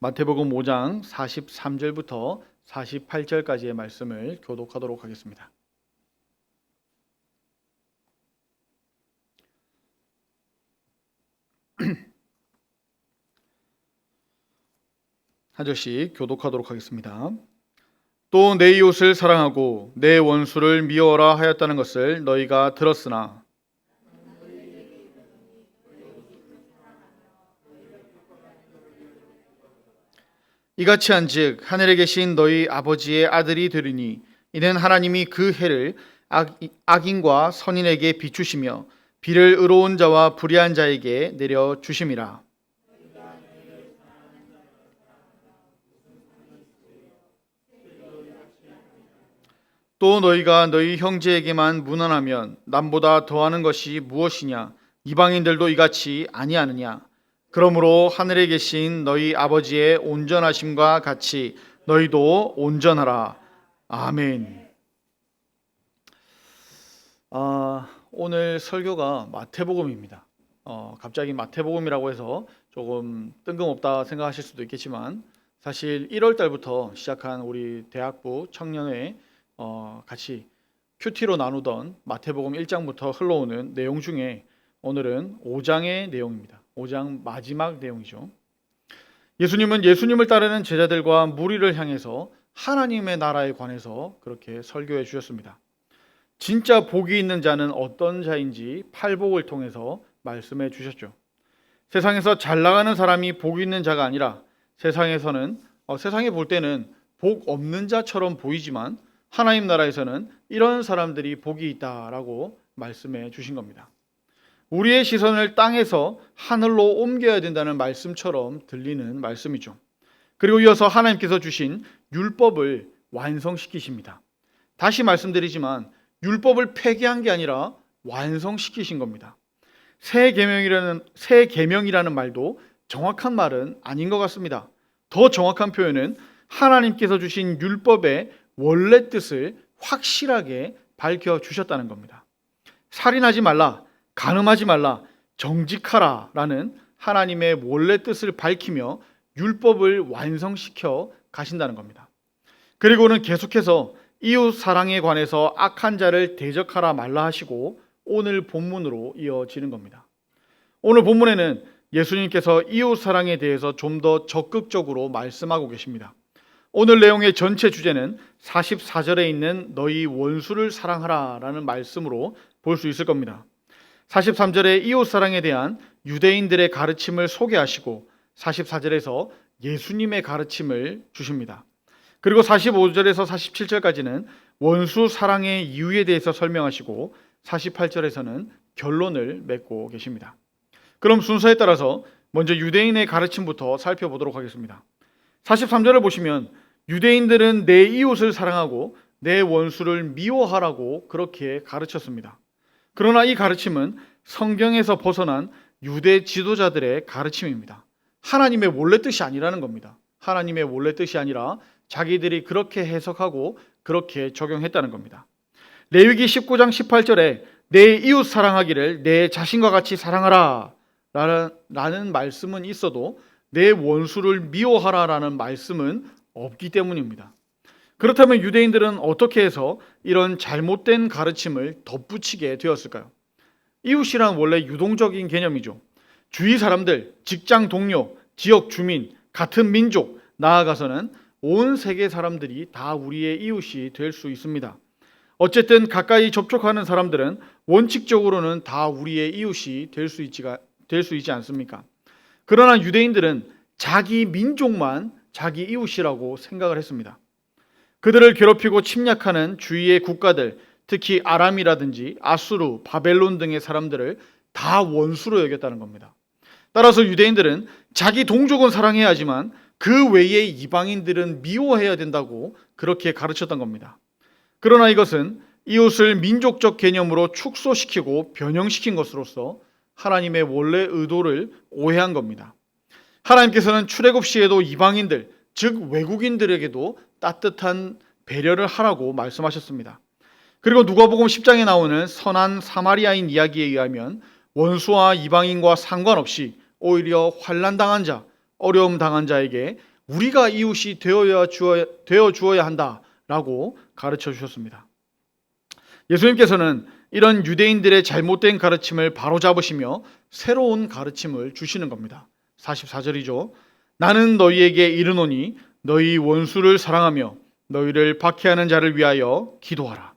마태복음 5장 43절부터 48절까지의 말씀을 교독하도록 하겠습니다. 한 절씩 교독하도록 하겠습니다. 또 내 이웃을 사랑하고 내 원수를 미워라 하였다는 것을 너희가 들었으나 이같이 한즉 하늘에 계신 너희 아버지의 아들이 되리니 이는 하나님이 그 해를 악인과 선인에게 비추시며 비를 의로운 자와 불의한 자에게 내려 주심이라. 또 너희가 너희 형제에게만 문안하면 남보다 더하는 것이 무엇이냐? 이방인들도 이같이 아니하느냐? 그러므로 하늘에 계신 너희 아버지의 온전하심과 같이 너희도 온전하라. 아멘. 오늘 설교가 마태복음입니다. 갑자기 마태복음이라고 해서 조금 뜬금없다 생각하실 수도 있겠지만 사실 1월 달부터 시작한 우리 대학부 청년회 같이 큐티로 나누던 마태복음 1장부터 흘러오는 내용 중에 오늘은 5장의 내용입니다. 5장 마지막 내용이죠. 예수님은 예수님을 따르는 제자들과 무리를 향해서 하나님의 나라에 관해서 그렇게 설교해 주셨습니다. 진짜 복이 있는 자는 어떤 자인지 팔복을 통해서 말씀해 주셨죠. 세상에서 잘 나가는 사람이 복 있는 자가 아니라 세상에 볼 때는 복 없는 자처럼 보이지만 하나님 나라에서는 이런 사람들이 복이 있다라고 말씀해 주신 겁니다. 우리의 시선을 땅에서 하늘로 옮겨야 된다는 말씀처럼 들리는 말씀이죠. 그리고 이어서 하나님께서 주신 율법을 완성시키십니다. 다시 말씀드리지만 율법을 폐기한 게 아니라 완성시키신 겁니다. 새 계명이라는 말도 정확한 말은 아닌 것 같습니다. 더 정확한 표현은 하나님께서 주신 율법의 원래 뜻을 확실하게 밝혀주셨다는 겁니다. 살인하지 말라, 간음하지 말라, 정직하라 라는 하나님의 원래 뜻을 밝히며 율법을 완성시켜 가신다는 겁니다. 그리고는 계속해서 이웃 사랑에 관해서 악한 자를 대적하라 말라 하시고 오늘 본문으로 이어지는 겁니다. 오늘 본문에는 예수님께서 이웃 사랑에 대해서 좀 더 적극적으로 말씀하고 계십니다. 오늘 내용의 전체 주제는 44절에 있는 너희 원수를 사랑하라 라는 말씀으로 볼 수 있을 겁니다. 43절에 이웃 사랑에 대한 유대인들의 가르침을 소개하시고 44절에서 예수님의 가르침을 주십니다. 그리고 45절에서 47절까지는 원수 사랑의 이유에 대해서 설명하시고 48절에서는 결론을 맺고 계십니다. 그럼 순서에 따라서 먼저 유대인의 가르침부터 살펴보도록 하겠습니다. 43절을 보시면 유대인들은 내 이웃을 사랑하고 내 원수를 미워하라고 그렇게 가르쳤습니다. 그러나 이 가르침은 성경에서 벗어난 유대 지도자들의 가르침입니다. 하나님의 원래 뜻이 아니라는 겁니다. 하나님의 원래 뜻이 아니라 자기들이 그렇게 해석하고 그렇게 적용했다는 겁니다. 레위기 19장 18절에 내 이웃 사랑하기를 내 자신과 같이 사랑하라 라는 말씀은 있어도 내 원수를 미워하라 라는 말씀은 없기 때문입니다. 그렇다면 유대인들은 어떻게 해서 이런 잘못된 가르침을 덧붙이게 되었을까요? 이웃이란 원래 유동적인 개념이죠. 주위 사람들, 직장 동료, 지역 주민, 같은 민족, 나아가서는 온 세계 사람들이 다 우리의 이웃이 될 수 있습니다. 어쨌든 가까이 접촉하는 사람들은 원칙적으로는 다 우리의 이웃이 될 수 있지 않습니까? 그러나 유대인들은 자기 민족만 자기 이웃이라고 생각을 했습니다. 그들을 괴롭히고 침략하는 주위의 국가들, 특히 아람이라든지 아수르, 바벨론 등의 사람들을 다 원수로 여겼다는 겁니다. 따라서 유대인들은 자기 동족은 사랑해야 하지만 그 외의 이방인들은 미워해야 된다고 그렇게 가르쳤던 겁니다. 그러나 이것은 이웃을 민족적 개념으로 축소시키고 변형시킨 것으로서 하나님의 원래 의도를 오해한 겁니다. 하나님께서는 출애굽 시에도 이방인들, 즉 외국인들에게도 따뜻한 배려를 하라고 말씀하셨습니다. 그리고 누가복음 10장에 나오는 선한 사마리아인 이야기에 의하면 원수와 이방인과 상관없이 오히려 환난 당한 자, 어려움 당한 자에게 우리가 이웃이 되어 주어야 한다라고 가르쳐 주셨습니다. 예수님께서는 이런 유대인들의 잘못된 가르침을 바로잡으시며 새로운 가르침을 주시는 겁니다. 44절이죠. 나는 너희에게 이르노니 너희 원수를 사랑하며 너희를 박해하는 자를 위하여 기도하라.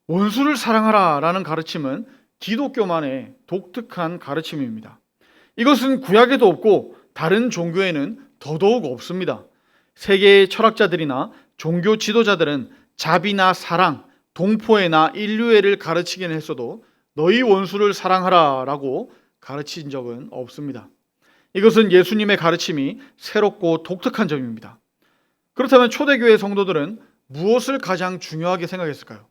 원수를 사랑하라 라는 가르침은 기독교만의 독특한 가르침입니다. 이것은 구약에도 없고 다른 종교에는 더더욱 없습니다. 세계의 철학자들이나 종교 지도자들은 자비나 사랑, 동포애나 인류애를 가르치긴 했어도 너희 원수를 사랑하라 라고 가르친 적은 없습니다. 이것은 예수님의 가르침이 새롭고 독특한 점입니다. 그렇다면 초대교회 성도들은 무엇을 가장 중요하게 생각했을까요?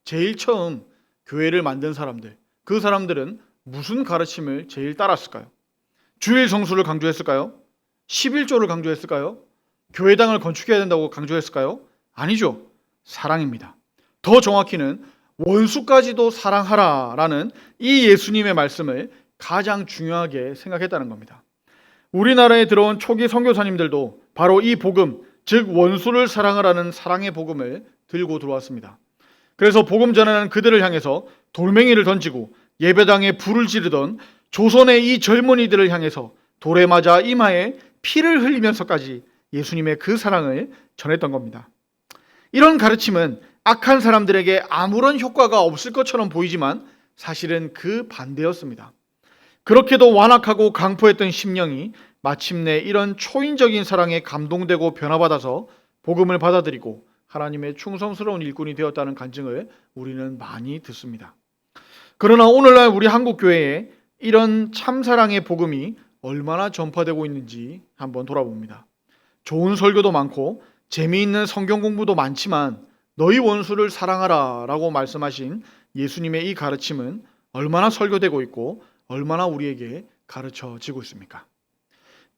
제일 처음 교회를 만든 사람들, 그 사람들은 무슨 가르침을 제일 따랐을까요? 주일 성수를 강조했을까요? 11조를 강조했을까요? 교회당을 건축해야 된다고 강조했을까요? 아니죠. 사랑입니다. 더 정확히는 원수까지도 사랑하라라는 이 예수님의 말씀을 가장 중요하게 생각했다는 겁니다. 우리나라에 들어온 초기 선교사님들도 바로 이 복음, 즉 원수를 사랑하라는 사랑의 복음을 들고 들어왔습니다. 그래서 복음 전하는 그들을 향해서 돌멩이를 던지고 예배당에 불을 지르던 조선의 이 젊은이들을 향해서 돌에 맞아 이마에 피를 흘리면서까지 예수님의 그 사랑을 전했던 겁니다. 이런 가르침은 악한 사람들에게 아무런 효과가 없을 것처럼 보이지만 사실은 그 반대였습니다. 그렇게도 완악하고 강포했던 심령이 마침내 이런 초인적인 사랑에 감동되고 변화받아서 복음을 받아들이고 하나님의 충성스러운 일꾼이 되었다는 간증을 우리는 많이 듣습니다. 그러나 오늘날 우리 한국교회에 이런 참사랑의 복음이 얼마나 전파되고 있는지 한번 돌아봅니다. 좋은 설교도 많고 재미있는 성경 공부도 많지만 너희 원수를 사랑하라 라고 말씀하신 예수님의 이 가르침은 얼마나 설교되고 있고 얼마나 우리에게 가르쳐지고 있습니까?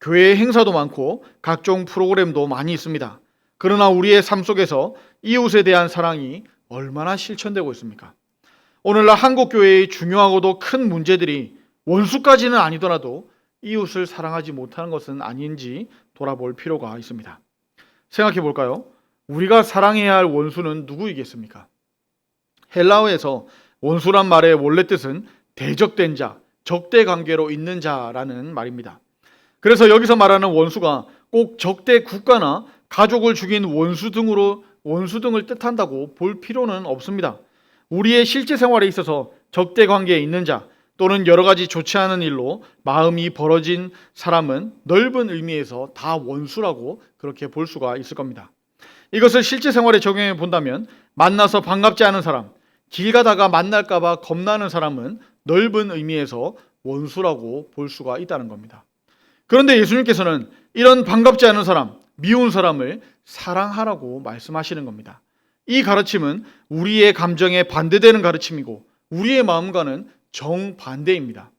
교회의 행사도 많고 각종 프로그램도 많이 있습니다. 그러나 우리의 삶 속에서 이웃에 대한 사랑이 얼마나 실천되고 있습니까? 오늘날 한국교회의 중요하고도 큰 문제들이 원수까지는 아니더라도 이웃을 사랑하지 못하는 것은 아닌지 돌아볼 필요가 있습니다. 생각해 볼까요? 우리가 사랑해야 할 원수는 누구이겠습니까? 헬라어에서 원수란 말의 원래 뜻은 대적된 자, 적대 관계로 있는 자라는 말입니다. 그래서 여기서 말하는 원수가 꼭 적대 국가나 가족을 죽인 원수 등을 뜻한다고 볼 필요는 없습니다. 우리의 실제 생활에 있어서 적대 관계에 있는 자 또는 여러 가지 좋지 않은 일로 마음이 벌어진 사람은 넓은 의미에서 다 원수라고 그렇게 볼 수가 있을 겁니다. 이것을 실제 생활에 적용해 본다면 만나서 반갑지 않은 사람, 길 가다가 만날까 봐 겁나는 사람은 넓은 의미에서 원수라고 볼 수가 있다는 겁니다. 그런데 예수님께서는 이런 반갑지 않은 사람, 미운 사람을 사랑하라고 말씀하시는 겁니다. 이 가르침은 우리의 감정에 반대되는 가르침이고 우리의 마음과는 정반대입니다.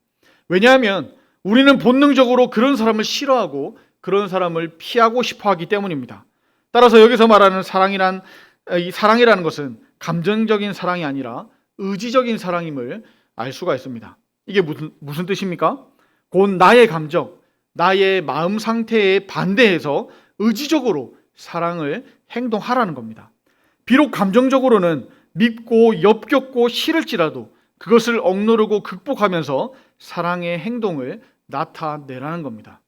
왜냐하면 우리는 본능적으로 그런 사람을 싫어하고 그런 사람을 피하고 싶어 하기 때문입니다. 따라서 여기서 말하는 사랑이라는 것은 감정적인 사랑이 아니라 의지적인 사랑임을 알 수가 있습니다. 이게 무슨 뜻입니까? 곧 나의 감정, 나의 마음 상태에 반대해서 의지적으로 사랑을 행동하라는 겁니다. 비록 감정적으로는 밉고 엽겹고 싫을지라도 그것을 억누르고 극복하면서 사랑의 행동을 나타내라는 겁니다.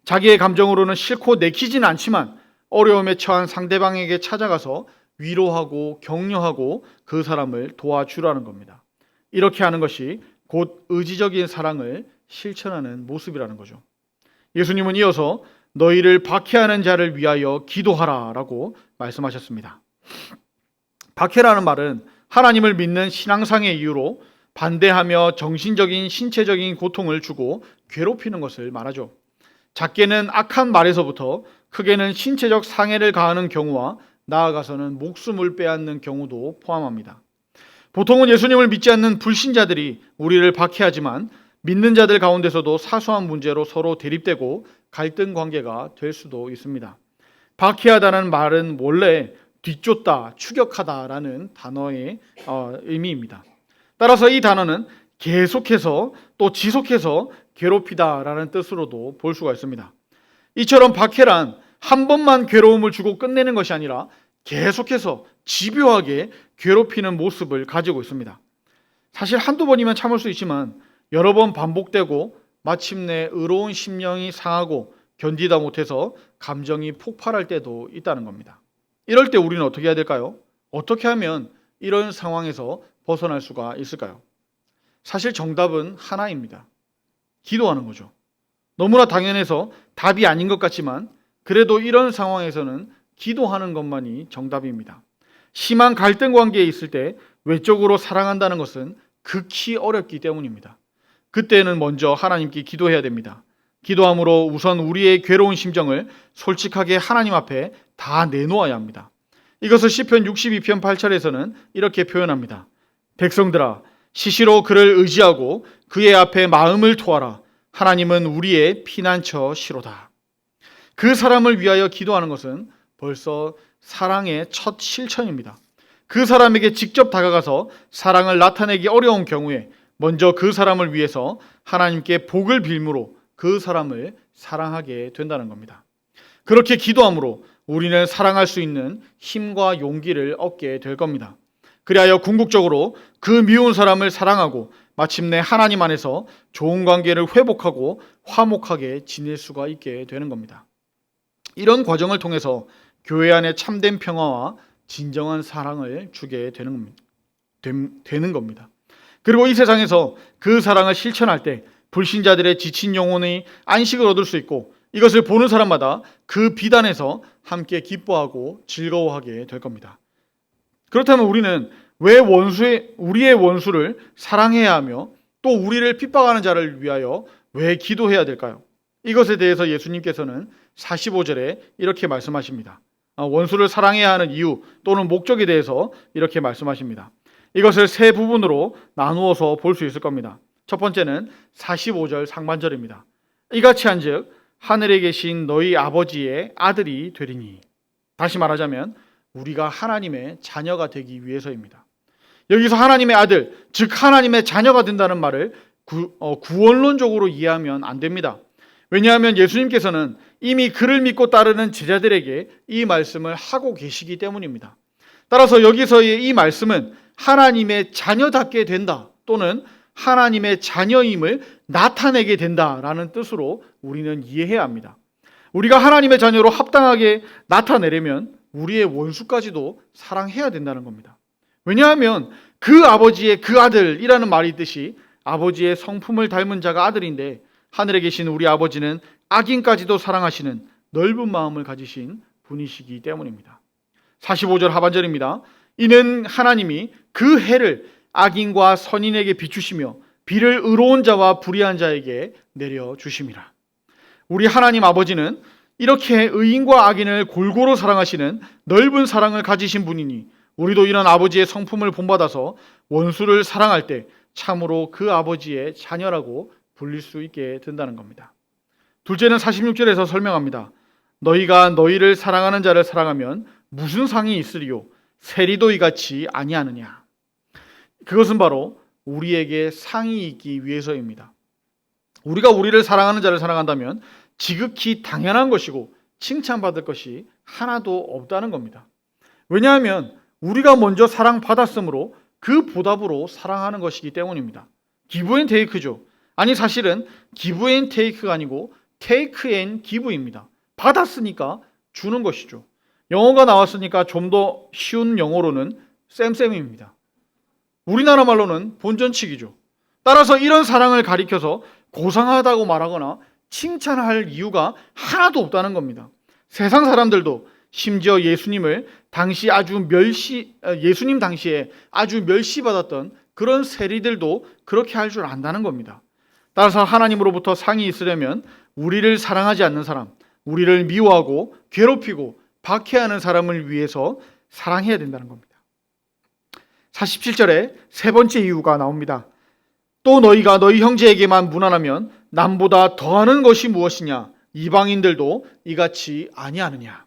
자기의 감정으로는 싫고 내키지는 않지만 어려움에 처한 상대방에게 찾아가서 위로하고 격려하고 그 사람을 도와주라는 겁니다. 이렇게 하는 것이 곧 의지적인 사랑을 실천하는 모습이라는 거죠. 예수님은 이어서 너희를 박해하는 자를 위하여 기도하라 라고 말씀하셨습니다. 박해라는 말은 하나님을 믿는 신앙상의 이유로 반대하며 정신적인 신체적인 고통을 주고 괴롭히는 것을 말하죠. 작게는 악한 말에서부터 크게는 신체적 상해를 가하는 경우와 나아가서는 목숨을 빼앗는 경우도 포함합니다. 보통은 예수님을 믿지 않는 불신자들이 우리를 박해하지만 믿는 자들 가운데서도 사소한 문제로 서로 대립되고 갈등 관계가 될 수도 있습니다. 박해하다는 말은 원래 뒤쫓다, 추격하다라는 단어의 의미입니다. 따라서 이 단어는 계속해서 또 지속해서 괴롭히다라는 뜻으로도 볼 수가 있습니다. 이처럼 박해란 한 번만 괴로움을 주고 끝내는 것이 아니라 계속해서 집요하게 괴롭히는 모습을 가지고 있습니다. 사실 한두 번이면 참을 수 있지만 여러 번 반복되고 마침내 의로운 심령이 상하고 견디다 못해서 감정이 폭발할 때도 있다는 겁니다. 이럴 때 우리는 어떻게 해야 될까요? 어떻게 하면 이런 상황에서 벗어날 수가 있을까요? 사실 정답은 하나입니다. 기도하는 거죠. 너무나 당연해서 답이 아닌 것 같지만 그래도 이런 상황에서는 기도하는 것만이 정답입니다. 심한 갈등 관계에 있을 때 외적으로 사랑한다는 것은 극히 어렵기 때문입니다. 그때는 먼저 하나님께 기도해야 됩니다. 기도함으로 우선 우리의 괴로운 심정을 솔직하게 하나님 앞에 다 내놓아야 합니다. 이것을 시편 62편 8절에서는 이렇게 표현합니다. 백성들아, 시시로 그를 의지하고 그의 앞에 마음을 토하라. 하나님은 우리의 피난처시로다. 그 사람을 위하여 기도하는 것은 벌써 사랑의 첫 실천입니다. 그 사람에게 직접 다가가서 사랑을 나타내기 어려운 경우에 먼저 그 사람을 위해서 하나님께 복을 빌므로 그 사람을 사랑하게 된다는 겁니다. 그렇게 기도함으로 우리는 사랑할 수 있는 힘과 용기를 얻게 될 겁니다. 그리하여 궁극적으로 그 미운 사람을 사랑하고 마침내 하나님 안에서 좋은 관계를 회복하고 화목하게 지낼 수가 있게 되는 겁니다. 이런 과정을 통해서 교회 안에 참된 평화와 진정한 사랑을 주게 되는 겁니다. 그리고 이 세상에서 그 사랑을 실천할 때 불신자들의 지친 영혼이 안식을 얻을 수 있고 이것을 보는 사람마다 그 비단에서 함께 기뻐하고 즐거워하게 될 겁니다. 그렇다면 우리는 왜 우리의 원수를 사랑해야 하며 또 우리를 핍박하는 자를 위하여 왜 기도해야 될까요? 이것에 대해서 예수님께서는 45절에 이렇게 말씀하십니다. 원수를 사랑해야 하는 이유 또는 목적에 대해서 이렇게 말씀하십니다. 이것을 세 부분으로 나누어서 볼 수 있을 겁니다. 첫 번째는 45절 상반절입니다. 이같이 한즉 하늘에 계신 너희 아버지의 아들이 되리니. 다시 말하자면 우리가 하나님의 자녀가 되기 위해서입니다. 여기서 하나님의 아들, 즉 하나님의 자녀가 된다는 말을 구원론적으로 이해하면 안 됩니다. 왜냐하면 예수님께서는 이미 그를 믿고 따르는 제자들에게 이 말씀을 하고 계시기 때문입니다. 따라서 여기서의 이 말씀은 하나님의 자녀답게 된다 또는 하나님의 자녀임을 나타내게 된다라는 뜻으로 우리는 이해해야 합니다. 우리가 하나님의 자녀로 합당하게 나타내려면 우리의 원수까지도 사랑해야 된다는 겁니다. 왜냐하면 그 아버지의 그 아들이라는 말이 있듯이 아버지의 성품을 닮은 자가 아들인데 하늘에 계신 우리 아버지는 악인까지도 사랑하시는 넓은 마음을 가지신 분이시기 때문입니다. 45절 하반절입니다. 이는 하나님이 그 해를 악인과 선인에게 비추시며 비를 의로운 자와 불의한 자에게 내려주심이라. 우리 하나님 아버지는 이렇게 의인과 악인을 골고루 사랑하시는 넓은 사랑을 가지신 분이니 우리도 이런 아버지의 성품을 본받아서 원수를 사랑할 때 참으로 그 아버지의 자녀라고 불릴 수 있게 된다는 겁니다. 둘째는 46절에서 설명합니다. 너희가 너희를 사랑하는 자를 사랑하면 무슨 상이 있으리요? 세리도 이같이 아니하느냐. 그것은 바로 우리에게 상이 있기 위해서입니다. 우리가 우리를 사랑하는 자를 사랑한다면 지극히 당연한 것이고 칭찬받을 것이 하나도 없다는 겁니다. 왜냐하면 우리가 먼저 사랑받았으므로 그 보답으로 사랑하는 것이기 때문입니다. 기브 앤 테이크죠. 아니 사실은 기브 앤 테이크가 아니고 테이크 앤 기브입니다. 받았으니까 주는 것이죠. 영어가 나왔으니까 좀 더 쉬운 영어로는 쌤쌤입니다. 우리나라 말로는 본전치기죠. 따라서 이런 사랑을 가리켜서 고상하다고 말하거나 칭찬할 이유가 하나도 없다는 겁니다. 세상 사람들도 심지어 예수님 당시에 아주 멸시받았던 그런 세리들도 그렇게 할 줄 안다는 겁니다. 따라서 하나님으로부터 상이 있으려면 우리를 사랑하지 않는 사람, 우리를 미워하고 괴롭히고 박해하는 사람을 위해서 사랑해야 된다는 겁니다. 47절에 세 번째 이유가 나옵니다. 또 너희가 너희 형제에게만 무난하면 남보다 더하는 것이 무엇이냐? 이방인들도 이같이 아니하느냐?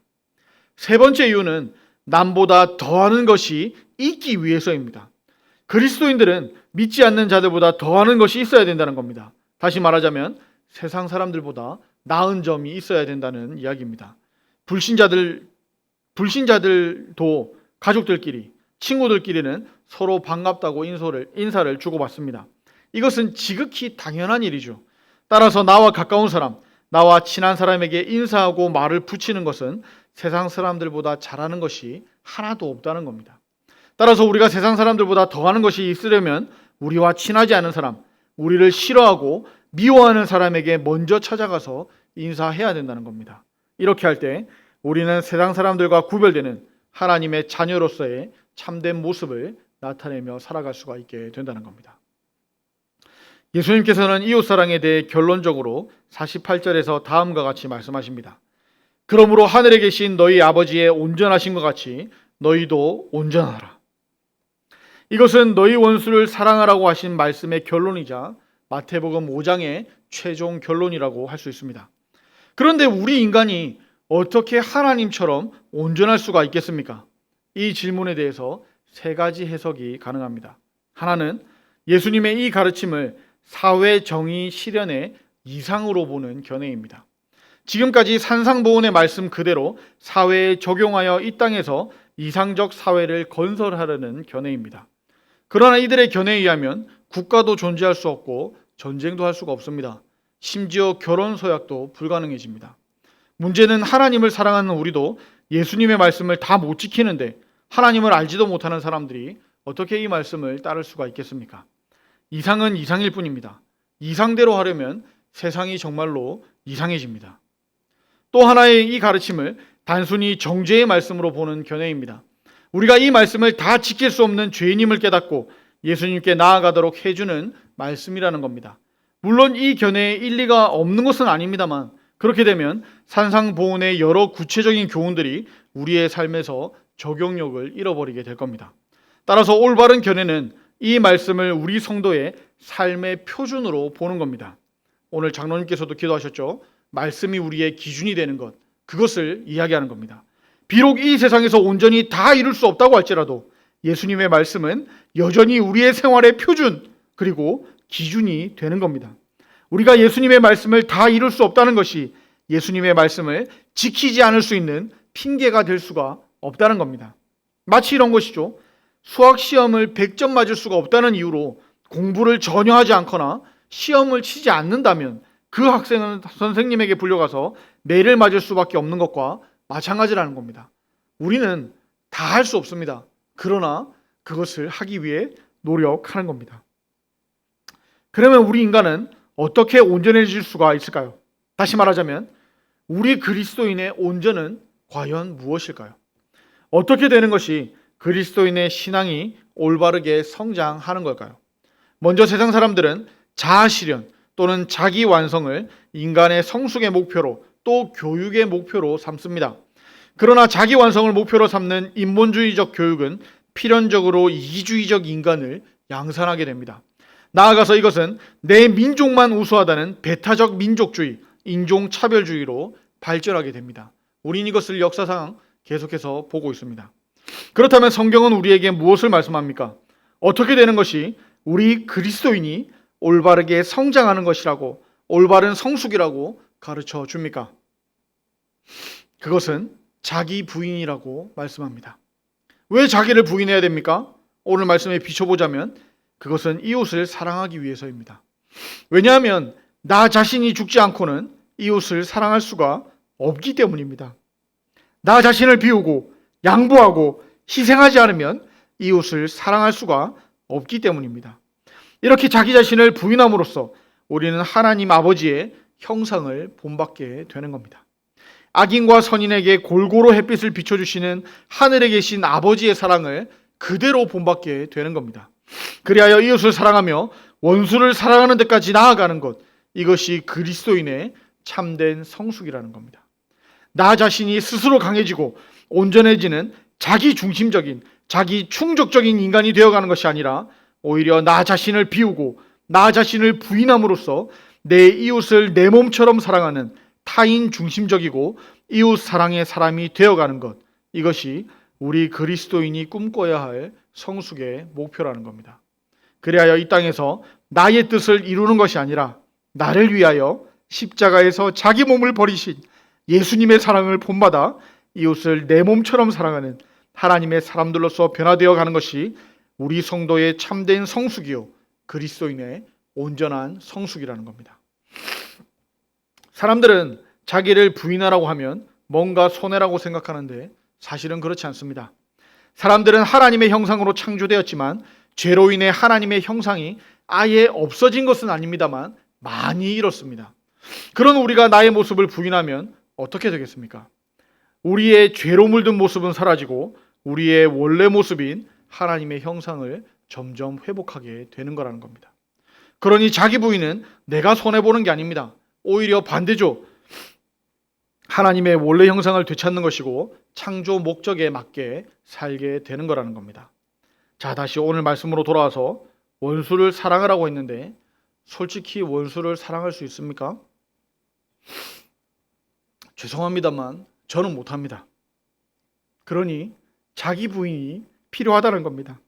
세 번째 이유는 남보다 더하는 것이 있기 위해서입니다. 그리스도인들은 믿지 않는 자들보다 더하는 것이 있어야 된다는 겁니다. 다시 말하자면 세상 사람들보다 나은 점이 있어야 된다는 이야기입니다. 불신자들도 가족들끼리, 친구들끼리는 서로 반갑다고 인사를 주고받습니다. 이것은 지극히 당연한 일이죠. 따라서 나와 가까운 사람, 나와 친한 사람에게 인사하고 말을 붙이는 것은 세상 사람들보다 잘하는 것이 하나도 없다는 겁니다. 따라서 우리가 세상 사람들보다 더하는 것이 있으려면 우리와 친하지 않은 사람, 우리를 싫어하고 미워하는 사람에게 먼저 찾아가서 인사해야 된다는 겁니다. 이렇게 할 때 우리는 세상 사람들과 구별되는 하나님의 자녀로서의 참된 모습을 나타내며 살아갈 수가 있게 된다는 겁니다. 예수님께서는 이웃사랑에 대해 결론적으로 48절에서 다음과 같이 말씀하십니다. 그러므로 하늘에 계신 너희 아버지의 온전하신 것 같이 너희도 온전하라. 이것은 너희 원수를 사랑하라고 하신 말씀의 결론이자 마태복음 5장의 최종 결론이라고 할 수 있습니다. 그런데 우리 인간이 어떻게 하나님처럼 온전할 수가 있겠습니까? 이 질문에 대해서 세 가지 해석이 가능합니다. 하나는 예수님의 이 가르침을 사회 정의 실현의 이상으로 보는 견해입니다. 지금까지 산상보훈의 말씀 그대로 사회에 적용하여 이 땅에서 이상적 사회를 건설하려는 견해입니다. 그러나 이들의 견해에 의하면 국가도 존재할 수 없고 전쟁도 할 수가 없습니다. 심지어 결혼 서약도 불가능해집니다. 문제는 하나님을 사랑하는 우리도 예수님의 말씀을 다 못 지키는데 하나님을 알지도 못하는 사람들이 어떻게 이 말씀을 따를 수가 있겠습니까? 이상은 이상일 뿐입니다. 이상대로 하려면 세상이 정말로 이상해집니다. 또 하나의 이 가르침을 단순히 정죄의 말씀으로 보는 견해입니다. 우리가 이 말씀을 다 지킬 수 없는 죄인임을 깨닫고 예수님께 나아가도록 해주는 말씀이라는 겁니다. 물론 이 견해에 일리가 없는 것은 아닙니다만 그렇게 되면 산상보훈의 여러 구체적인 교훈들이 우리의 삶에서 적용력을 잃어버리게 될 겁니다. 따라서 올바른 견해는 이 말씀을 우리 성도의 삶의 표준으로 보는 겁니다. 오늘 장로님께서도 기도하셨죠. 말씀이 우리의 기준이 되는 것, 그것을 이야기하는 겁니다. 비록 이 세상에서 온전히 다 이룰 수 없다고 할지라도 예수님의 말씀은 여전히 우리의 생활의 표준 그리고 기준이 되는 겁니다. 우리가 예수님의 말씀을 다 이룰 수 없다는 것이 예수님의 말씀을 지키지 않을 수 있는 핑계가 될 수가 없다는 겁니다. 마치 이런 것이죠. 수학 시험을 100점 맞을 수가 없다는 이유로 공부를 전혀 하지 않거나 시험을 치지 않는다면 그 학생은 선생님에게 불려가서 매를 맞을 수밖에 없는 것과 마찬가지라는 겁니다. 우리는 다 할 수 없습니다. 그러나 그것을 하기 위해 노력하는 겁니다. 그러면 우리 인간은 어떻게 온전해질 수가 있을까요? 다시 말하자면 우리 그리스도인의 온전은 과연 무엇일까요? 어떻게 되는 것이 그리스도인의 신앙이 올바르게 성장하는 걸까요? 먼저 세상 사람들은 자아 실현 또는 자기 완성을 인간의 성숙의 목표로 또 교육의 목표로 삼습니다. 그러나 자기 완성을 목표로 삼는 인본주의적 교육은 필연적으로 이기주의적 인간을 양산하게 됩니다. 나아가서 이것은 내 민족만 우수하다는 배타적 민족주의, 인종차별주의로 발전하게 됩니다. 우린 이것을 역사상 계속해서 보고 있습니다. 그렇다면 성경은 우리에게 무엇을 말씀합니까? 어떻게 되는 것이 우리 그리스도인이 올바르게 성장하는 것이라고, 올바른 성숙이라고 가르쳐 줍니까? 그것은 자기 부인이라고 말씀합니다. 왜 자기를 부인해야 됩니까? 오늘 말씀에 비춰보자면 그것은 이웃을 사랑하기 위해서입니다. 왜냐하면 나 자신이 죽지 않고는 이웃을 사랑할 수가 없기 때문입니다. 나 자신을 비우고 양보하고 희생하지 않으면 이웃을 사랑할 수가 없기 때문입니다. 이렇게 자기 자신을 부인함으로써 우리는 하나님 아버지의 형상을 본받게 되는 겁니다. 악인과 선인에게 골고루 햇빛을 비춰주시는 하늘에 계신 아버지의 사랑을 그대로 본받게 되는 겁니다. 그리하여 이웃을 사랑하며 원수를 사랑하는 데까지 나아가는 것, 이것이 그리스도인의 참된 성숙이라는 겁니다. 나 자신이 스스로 강해지고 온전해지는 자기 중심적인, 자기 충족적인 인간이 되어가는 것이 아니라 오히려 나 자신을 비우고 나 자신을 부인함으로써 내 이웃을 내 몸처럼 사랑하는 타인 중심적이고 이웃 사랑의 사람이 되어가는 것, 이것이 우리 그리스도인이 꿈꿔야 할 성숙의 목표라는 겁니다. 그리하여 이 땅에서 나의 뜻을 이루는 것이 아니라 나를 위하여 십자가에서 자기 몸을 버리신 예수님의 사랑을 본받아 이웃을 내 몸처럼 사랑하는 하나님의 사람들로서 변화되어 가는 것이 우리 성도의 참된 성숙이요 그리스도인의 온전한 성숙이라는 겁니다. 사람들은 자기를 부인하라고 하면 뭔가 손해라고 생각하는데 사실은 그렇지 않습니다. 사람들은 하나님의 형상으로 창조되었지만 죄로 인해 하나님의 형상이 아예 없어진 것은 아닙니다만 많이 잃었습니다. 그런 우리가 나의 모습을 부인하면 어떻게 되겠습니까? 우리의 죄로 물든 모습은 사라지고 우리의 원래 모습인 하나님의 형상을 점점 회복하게 되는 거라는 겁니다. 그러니 자기 부인은 내가 손해보는 게 아닙니다. 오히려 반대죠. 하나님의 원래 형상을 되찾는 것이고 창조 목적에 맞게 살게 되는 거라는 겁니다. 자, 다시 오늘 말씀으로 돌아와서 원수를 사랑하라고 했는데 솔직히 원수를 사랑할 수 있습니까? 죄송합니다만 저는 못합니다. 그러니 자기 부인이 필요하다는 겁니다.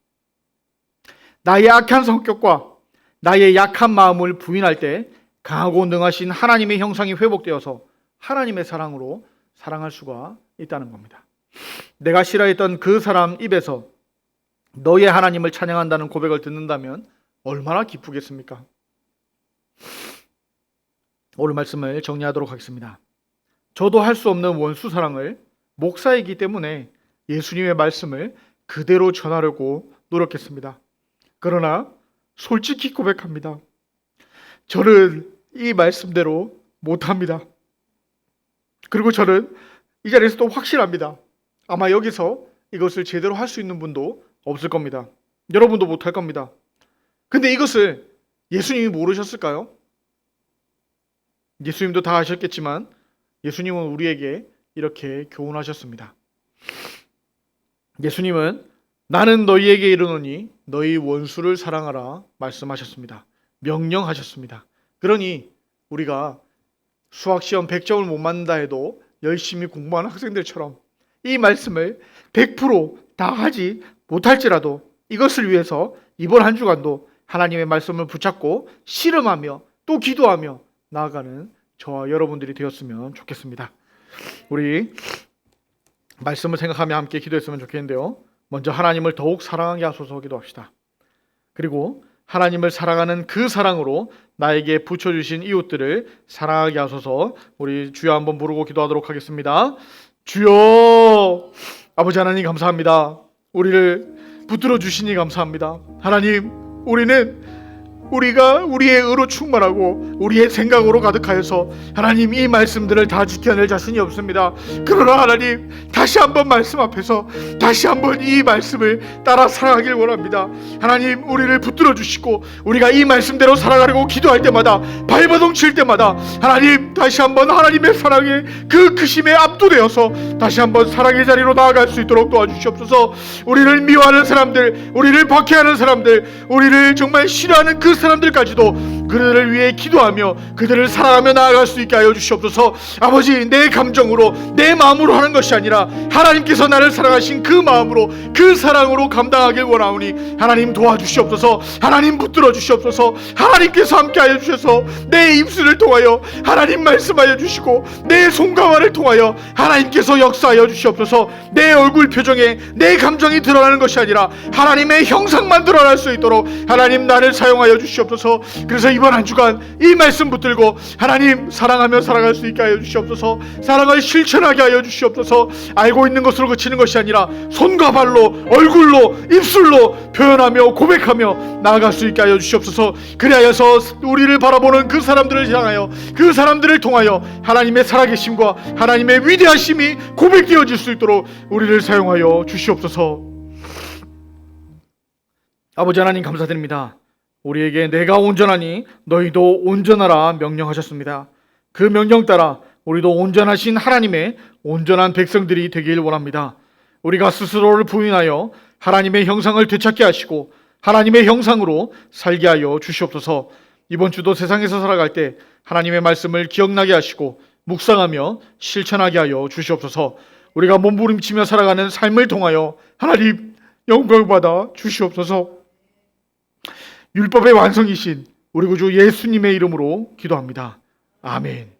나의 악한 성격과 나의 약한 마음을 부인할 때 강하고 능하신 하나님의 형상이 회복되어서 하나님의 사랑으로 사랑할 수가 있다는 겁니다. 내가 싫어했던 그 사람 입에서 너의 하나님을 찬양한다는 고백을 듣는다면 얼마나 기쁘겠습니까? 오늘 말씀을 정리하도록 하겠습니다. 저도 할 수 없는 원수 사랑을 목사이기 때문에 예수님의 말씀을 그대로 전하려고 노력했습니다. 그러나 솔직히 고백합니다. 저는 이 말씀대로 못합니다. 그리고 저는 이 자리에서 또 확실합니다. 아마 여기서 이것을 제대로 할 수 있는 분도 없을 겁니다. 여러분도 못할 겁니다. 근데 이것을 예수님이 모르셨을까요? 예수님도 다 아셨겠지만 예수님은 우리에게 이렇게 교훈하셨습니다. 예수님은 나는 너희에게 이르노니 너희 원수를 사랑하라 말씀하셨습니다. 명령하셨습니다. 그러니 우리가 수학시험 100점을 못 맞는다 해도 열심히 공부하는 학생들처럼 이 말씀을 100%다 하지 못할지라도 이것을 위해서 이번 한 주간도 하나님의 말씀을 붙잡고 씨름하며 또 기도하며 나아가는 저와 여러분들이 되었으면 좋겠습니다. 우리 말씀을 생각하며 함께 기도했으면 좋겠는데요. 먼저 하나님을 더욱 사랑하게 하소서 기도합시다. 그리고 하나님을 사랑하는 그 사랑으로 나에게 붙여주신 이웃들을 사랑하게 하소서. 우리 주여 한번 부르고 기도하도록 하겠습니다. 주여, 아버지 하나님 감사합니다. 우리를 붙들어 주시니 감사합니다. 하나님, 우리가 우리의 의로 충만하고 우리의 생각으로 가득하여서 하나님 이 말씀들을 다 지켜낼 자신이 없습니다. 그러나 하나님 다시 한번 말씀 앞에서 다시 한번 이 말씀을 따라 살아가길 원합니다. 하나님 우리를 붙들어 주시고 우리가 이 말씀대로 살아가려고 기도할 때마다 발버둥 칠 때마다 하나님 다시 한번 하나님의 사랑에 그 크심에 압도되어서 다시 한번 사랑의 자리로 나아갈 수 있도록 도와주시옵소서. 우리를 미워하는 사람들, 우리를 박해하는 사람들, 우리를 정말 싫어하는 그 사람들까지도 그들을 위해 기도하며 그들을 사랑하며 나아갈 수 있게 하여 주시옵소서. 아버지, 내 감정으로 내 마음으로 하는 것이 아니라 하나님께서 나를 사랑하신 그 마음으로 그 사랑으로 감당하길 원하오니 하나님 도와주시옵소서. 하나님 붙들어 주시옵소서. 하나님께서 함께 하여 주셔서 내 입술을 통하여 하나님 말씀하여 주시고 내 손가락을 통하여 하나님께서 역사하여 주시옵소서. 내 얼굴 표정에 내 감정이 드러나는 것이 아니라 하나님의 형상만 드러날 수 있도록 하나님 나를 사용하여 주시옵소서. 그래서 이번 한 주간 이 말씀 붙들고 하나님 사랑하며 살아갈 수 있게 하여 주시옵소서. 사랑을 실천하게 하여 주시옵소서. 알고 있는 것으로 그치는 것이 아니라 손과 발로 얼굴로 입술로 표현하며 고백하며 나아갈 수 있게 하여 주시옵소서. 그리하여서 우리를 바라보는 그 사람들을 향하여 그 사람들을 통하여 하나님의 살아계심과 하나님의 위대하심이 고백되어질 수 있도록 우리를 사용하여 주시옵소서. 아버지 하나님 감사드립니다. 우리에게 내가 온전하니 너희도 온전하라 명령하셨습니다. 그 명령 따라 우리도 온전하신 하나님의 온전한 백성들이 되길 원합니다. 우리가 스스로를 부인하여 하나님의 형상을 되찾게 하시고 하나님의 형상으로 살게 하여 주시옵소서. 이번 주도 세상에서 살아갈 때 하나님의 말씀을 기억나게 하시고 묵상하며 실천하게 하여 주시옵소서. 우리가 몸부림치며 살아가는 삶을 통하여 하나님 영광을 받아 주시옵소서. 율법의 완성이신 우리 구주 예수님의 이름으로 기도합니다. 아멘.